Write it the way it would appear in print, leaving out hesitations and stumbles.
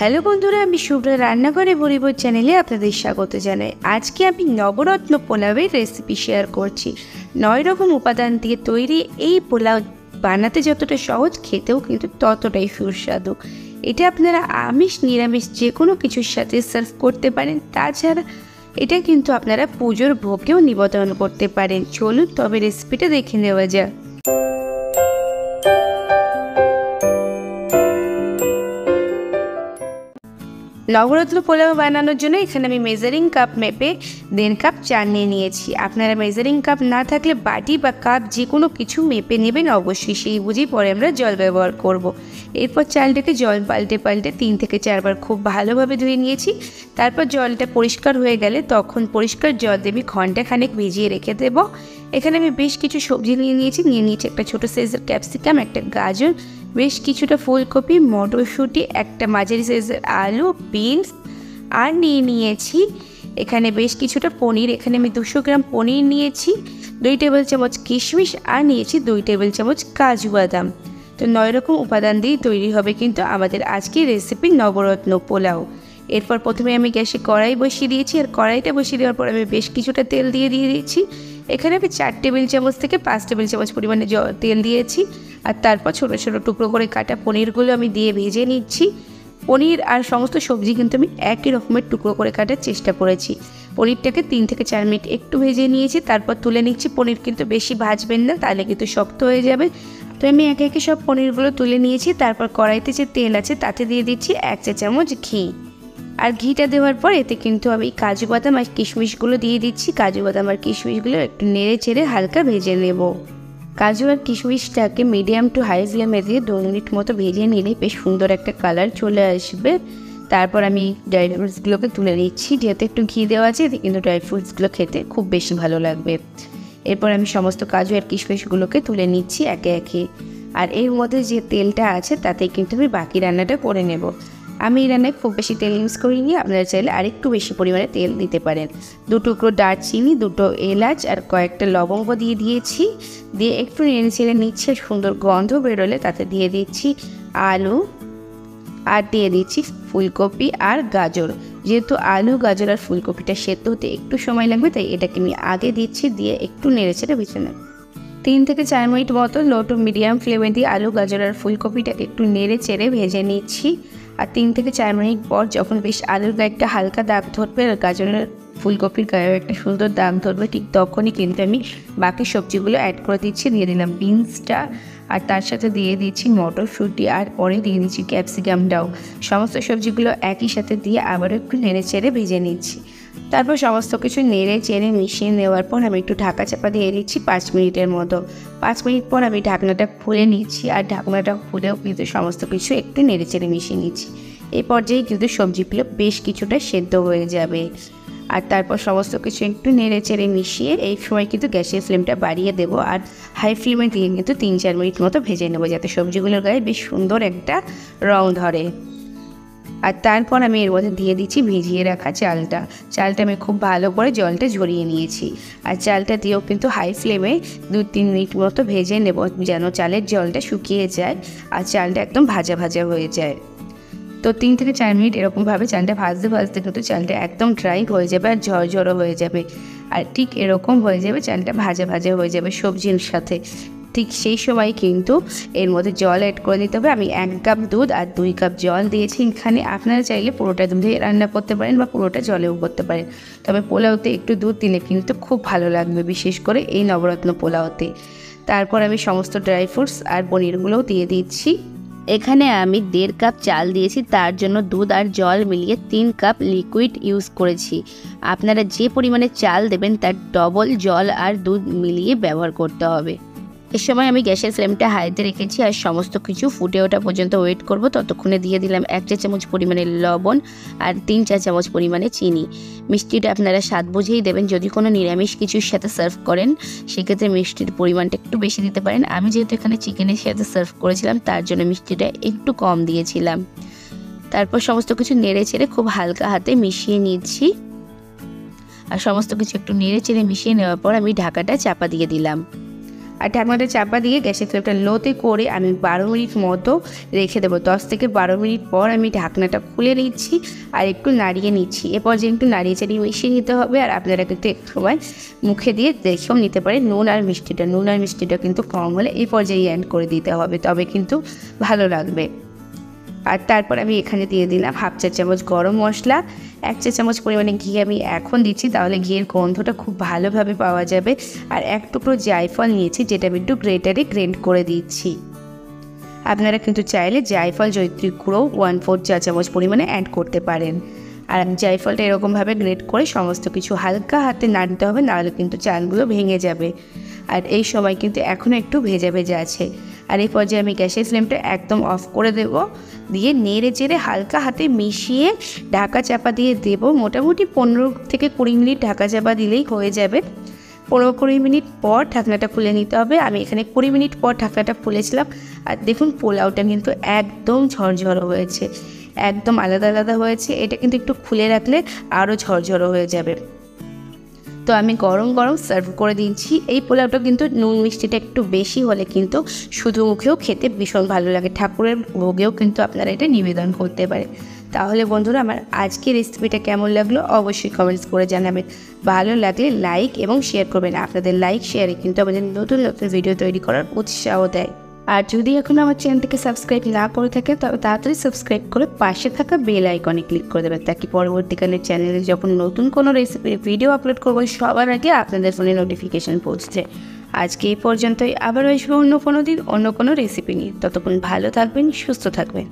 Hello বন্ধুরা, আমি শুভ্রা রান্নাঘরে ভুরিভোজ চ্যানেলে আপনাদের স্বাগত জানাই। আজকে আমি নবরত্ন পোলাওয়ের রেসিপি শেয়ার করছি। 9 রকম উপাদান দিয়ে তৈরি এই পোলাও বানাতে যতটা সহজ, খেতেও কিন্তু ততটাই সুস্বাদু। এটা আপনারা আমিষ নিরামিষ যে কোনো কিছুর সাথে সার্ভ করতে পারেন। তাছাড়া এটা কিন্তু আপনারা পুজোর ভোগেও নিবেদন করতে পারেন। চলুন তবে রেসিপিটা দেখে নেওয়া যাক। নবরত্ন পোলাও বানানোর জন্য এখানে আমি মেজারিং কাপ মেপে 1.5 কাপ চাল নিয়ে নিয়েছি। আপনারা মেজারিং কাপ না থাকলে বাটি বা কাপ যে কোনো কিছু মেপে নেবেন অবশ্যই, সেই বুঝেই পরে আমরা জল ব্যবহার করব। এরপর চালটাকে জল পাল্টে 3 থেকে 4 বার খুব ভালোভাবে ধুয়ে নিয়েছি। তারপর জলটা পরিষ্কার হয়ে গেলে তখন পরিষ্কার জল দিয়ে ঘন্টাখানেক ভিজিয়ে রেখে দেবো। এখানে আমি বেশ কিছু সবজি নিয়ে নিয়েছি একটা ছোটো সাইজের ক্যাপসিকাম, একটা গাজর, বেশ কিছুটা ফুলকপি, মটরশুঁটি, একটা মাঝারি সাইজের আলু, বিনস, আর নিয়েছি এখানে বেশ কিছুটা পনির। এখানে আমি 200 গ্রাম পনির নিয়েছি, 2 টেবিল চামচ কিশমিশ, আর নিয়েছি 2 টেবিল চামচ কাজু বাদাম। তো 9 রকম উপাদান দিয়ে তৈরি হবে কিন্তু আমাদের আজকের রেসিপি নবরত্ন পোলাও। এরপর প্রথমে আমি গ্যাসে কড়াই বসিয়ে দিয়েছি, আর কড়াইটা বসিয়ে দেওয়ার পর আমি বেশ কিছুটা তেল দিয়ে দিয়েছি। এখানে আমি 4 টেবিল চামচ থেকে 5 টেবিল চামচ পরিমাণে তেল দিয়েছি। আর তারপর ছোটো ছোটো টুকরো করে কাটা পনিরগুলো আমি দিয়ে ভেজে নিচ্ছি। পনির আর সমস্ত সবজি কিন্তু আমি একই রকমের টুকরো করে কাটার চেষ্টা করেছি। পনিরটাকে 3 থেকে 4 মিনিট একটু ভেজে নিয়েছি, তারপর তুলে নিচ্ছি। পনির কিন্তু বেশি ভাজবেন না, তাহলে কিন্তু শক্ত হয়ে যাবে। তো আমি একে একে সব পনিরগুলো তুলে নিয়েছি। তারপর কড়াইতে যে তেল আছে তাতে দিয়ে দিচ্ছি 1 চা চামচ ঘি। আর ঘিটা দেওয়ার পর এতে কিন্তু আমি কাজু বাদাম আর কিশমিশগুলো দিয়ে দিচ্ছি। কাজু বাদাম আর কিশমিশগুলো একটু নেড়ে চেড়ে হালকা ভেজে নেব। কাজু আর কিশমিশটাকে মিডিয়াম টু হাই ফ্লেমে দিয়ে 2 মিনিট মতো ভেজে নিলে বেশ সুন্দর একটা কালার চলে আসবে। তারপর আমি ড্রাই ফ্রুটসগুলোকে তুলে নিচ্ছি। যেহেতু একটু ঘি দেওয়া আছে এতে কিন্তু ড্রাই ফ্রুটসগুলো খেতে খুব বেশি ভালো লাগবে। এরপর আমি সমস্ত কাজু আর কিশমিশগুলোকে তুলে নিচ্ছি একে একে। আর এর মধ্যে যে তেলটা আছে তাতে কিন্তু আমি বাকি রান্নাটা করে নেব। আমি এই রান্নায় খুব বেশি তেল ইউজ করিনি, আপনারা চাইলে আরেকটু বেশি পরিমাণে তেল দিতে পারেন। 2 টুকরো দারচিনি, 2টো এলাচ আর কয়েকটা লবঙ্গ দিয়ে দিয়েছি। দিয়ে একটু নেড়ে চেড়ে নিচ্ছে, সুন্দর গন্ধ বেরোলে তাতে দিয়ে দিচ্ছি আলু, আর দিয়ে দিচ্ছি ফুলকপি আর গাজর। যেহেতু আলু, গাজর আর ফুলকপিটা সেদ্ধ হতে একটু সময় লাগবে, তাই এটাকে আমি আগে দিচ্ছি। দিয়ে একটু নেড়ে চেড়ে ভেজে নেব। 3 থেকে 4 মিনিট মতো লো টু মিডিয়াম ফ্লেমে দিয়ে আলু, গাজর আর ফুলকপিটাকে একটু নেড়ে চেড়ে ভেজে নিচ্ছি। আর 3 থেকে 4 মিনিট পর যখন বেশ আলুর গায়ে একটা হালকা দাগ ধরবে আর গাজরের ফুলকপির গায়েও একটা সুন্দর দাগ ধরবে, ঠিক তখনই কিন্তু আমি বাকি সবজিগুলো অ্যাড করে দিচ্ছি। দিয়ে দিলাম বিনসটা, আর তার সাথে দিয়ে দিচ্ছি মটরশুঁটি, আর পরে দিয়ে দিচ্ছি ক্যাপসিকামটাও। সমস্ত সবজিগুলো একই সাথে দিয়ে আবারও একটু নেড়ে চেড়ে ভেজে নিচ্ছি। তারপর সমস্ত কিছু নেড়ে চেড়ে মিশিয়ে নেওয়ার পর আমি একটু ঢাকা চাপা দিয়ে দিচ্ছি 5 মিনিটের মতো। 5 মিনিট পর আমি ঢাকনাটা খুলে নিচ্ছি, আর ঢাকনাটা খুলেও কিন্তু সমস্ত কিছু একটু নেড়ে চেড়ে মিশিয়ে নিচ্ছি। এই পর্যায়ে কিন্তু সবজিগুলো বেশ কিছুটা সেদ্ধ হয়ে যাবে। আর তারপর সমস্ত কিছু একটু নেড়ে চেড়ে মিশিয়ে এই সময় কিন্তু গ্যাসের ফ্লেমটা বাড়িয়ে দেবো, আর হাই ফ্লেমে দিয়ে কিন্তু 3-4 মিনিট মতো ভেজে নেবো, যাতে সবজিগুলোর গায়ে বেশ সুন্দর একটা রং ধরে। আর তারপর আমি এর মধ্যে দিয়ে দিচ্ছি ভিজিয়ে রাখা চালটা। আমি খুব ভালো করে জলটা ঝরিয়ে নিয়েছি। আর চালটা দিয়েও কিন্তু হাই ফ্লেমে 2-3 মিনিট মতো ভেজে নেব, যেন চালের জলটা শুকিয়ে যায় আর চালটা একদম ভাজা ভাজা হয়ে যায়। তো 3 থেকে 4 মিনিট এরকমভাবে চালটা ভাজতে ভাজতে কিন্তু চালটা একদম ড্রাই হয়ে যাবে আর ঝরঝরও হয়ে যাবে। আর ঠিক এরকম হয়ে যাবে, চালটা ভাজা ভাজা হয়ে যাবে সবজির সাথে। ঠিক সেই সময় কিন্তু এর মধ্যে জল অ্যাড করে দিতে হবে। আমি 1 কাপ দুধ আর 2 কাপ জল দিয়েছি এখানে। আপনারা চাইলে পুরোটা দুধে রান্না করতে পারেন বা পুরোটা জলেও করতে পারেন, তবে পোলাওতে একটু দুধ দিলে কিন্তু খুব ভালো লাগবে, বিশেষ করে এই নবরত্ন পোলাওতে। তারপর আমি সমস্ত ড্রাই ফ্রুটস আর পনিরগুলোও দিয়ে দিচ্ছি। এখানে আমি 1.5 কাপ চাল দিয়েছি, তার জন্য দুধ আর জল মিলিয়ে 3 কাপ লিকুইড ইউজ করেছি। আপনারা যে পরিমাণে চাল দেবেন তার ডবল জল আর দুধ মিলিয়ে ব্যবহার করতে হবে। এ সময় আমি গ্যাসের ফ্লেমটা হাইতে রেখেছি, আর সমস্ত কিছু ফুটে ওঠা পর্যন্ত ওয়েট করব। ততক্ষণে দিয়ে দিলাম 1 চা চামচ পরিমাণে লবণ আর 3 চা চামচ পরিমাণে চিনি। মিষ্টিটা আপনারা স্বাদ বুঝেই দেবেন। যদি কোনো নিরামিষ কিছুর সাথে সার্ভ করেন সেক্ষেত্রে মিষ্টির পরিমাণটা একটু বেশি দিতে পারেন। আমি যেহেতু এখানে চিকেনের সাথে সার্ভ করেছিলাম তার জন্য মিষ্টিটা একটু কম দিয়েছিলাম। তারপর সমস্ত কিছু নেড়ে চেড়ে খুব হালকা হাতে মিশিয়ে নিচ্ছি। আর সমস্ত কিছু একটু নেড়ে চেড়ে মিশিয়ে নেওয়ার পর আমি ঢাকাটা চাপা দিয়ে দিলাম। আর ঢাকনাটা চাপা দিয়ে গ্যাসের ফ্লেমটা লোতে করে আমি 12 মিনিট মতো রেখে দেবো। 10 থেকে 12 মিনিট পর আমি ঢাকনাটা খুলে নিচ্ছি আর একটু নাড়িয়ে নিচ্ছি। এরপর যে একটু নাড়িয়ে চাড়িয়ে মিশিয়ে নিতে হবে। আর আপনারা কিন্তু একটু সময় মুখে দিয়ে দেখেও নিতে পারেন নুন আর মিষ্টিটা কিন্তু কম হলে এই পর্যায়ে অ্যাড করে দিতে হবে, তবে কিন্তু ভালো লাগবে। আর তারপর আমি এখানে দিয়ে দিলাম 1/2 চা চামচ গরম মশলা, 1 চা চামচ পরিমাণে ঘি আমি এখন দিচ্ছি, তাহলে ঘিয়ের গন্ধটা খুব ভালোভাবে পাওয়া যাবে। আর 1 টুকরো জায়ফল নিয়েছি, যেটা আমি একটু গ্রেটারে গ্রেন্ড করে দিচ্ছি। আপনারা কিন্তু চাইলে জায়ফল জয়িত্রী গুঁড়ো 1/4 চা চামচ পরিমাণে অ্যাড করতে পারেন। আর জায়ফলটা এরকমভাবে গ্রেট করে সমস্ত কিছু হালকা হাতে নাড়তে হবে, নাহলে কিন্তু চালগুলো ভেঙে যাবে। আর এই সময় কিন্তু এখনও একটু ভেজা ভেজা আছে। আর এই পর্যায়ে আমি গ্যাসের ফ্লেমটা একদম অফ করে দেব, দিয়ে নেড়ে চেড়ে হালকা হাতে মিশিয়ে ঢাকা চাপা দিয়ে দেব। মোটামুটি 15 থেকে 20 মিনিট ঢাকা চাপা দিলেই হয়ে যাবে। 15-20 মিনিট পর ঢাকনাটা খুলে নিতে হবে। আমি এখানে 20 মিনিট পর ঢাকনাটা খুলেছিলাম। আর দেখুন পোলাওটা কিন্তু একদম ঝরঝর হয়েছে, একদম আলাদা আলাদা হয়েছে। এটা কিন্তু একটু খুলে রাখলে আরও ঝরঝরো হয়ে যাবে। তো আমি গরম গরম সার্ভ করে দিচ্ছি। এই পোলাওটা কিন্তু নুন মিষ্টিটা একটু বেশি হলে কিন্তু শুধু মুখেও খেতে ভীষণ ভালো লাগে, ঠাকুরের ভোগেও কিন্তু আপনারা এটা নিবেদন করতে পারেন। তাহলে বন্ধুরা, আমার আজকের রেসিপিটা কেমন লাগলো অবশ্যই কমেন্টস করে জানাবেন। ভালো লাগলে লাইক এবং শেয়ার করবেন। আপনাদের লাইক শেয়ারে কিন্তু আমাদের নতুন নতুন ভিডিও তৈরি করার উৎসাহ দেয়। আর যদি এখন আমার চ্যানেলটিকে সাবস্ক্রাইব না করে থাকে, তবে তাড়াতাড়ি সাবস্ক্রাইব করে পাশে থাকা বেল আইকনে ক্লিক করে দেবেন, তাকে পরবর্তীকালে চ্যানেলে যখন নতুন কোনো রেসিপির ভিডিও আপলোড করবো সবার আগে আপনাদের ফোনে নোটিফিকেশান পৌঁছছে। আজকে এই পর্যন্তই, আবার আসবো অন্য কোনো দিন অন্য কোনো রেসিপি নিয়ে। ততক্ষণ ভালো থাকবেন, সুস্থ থাকবেন।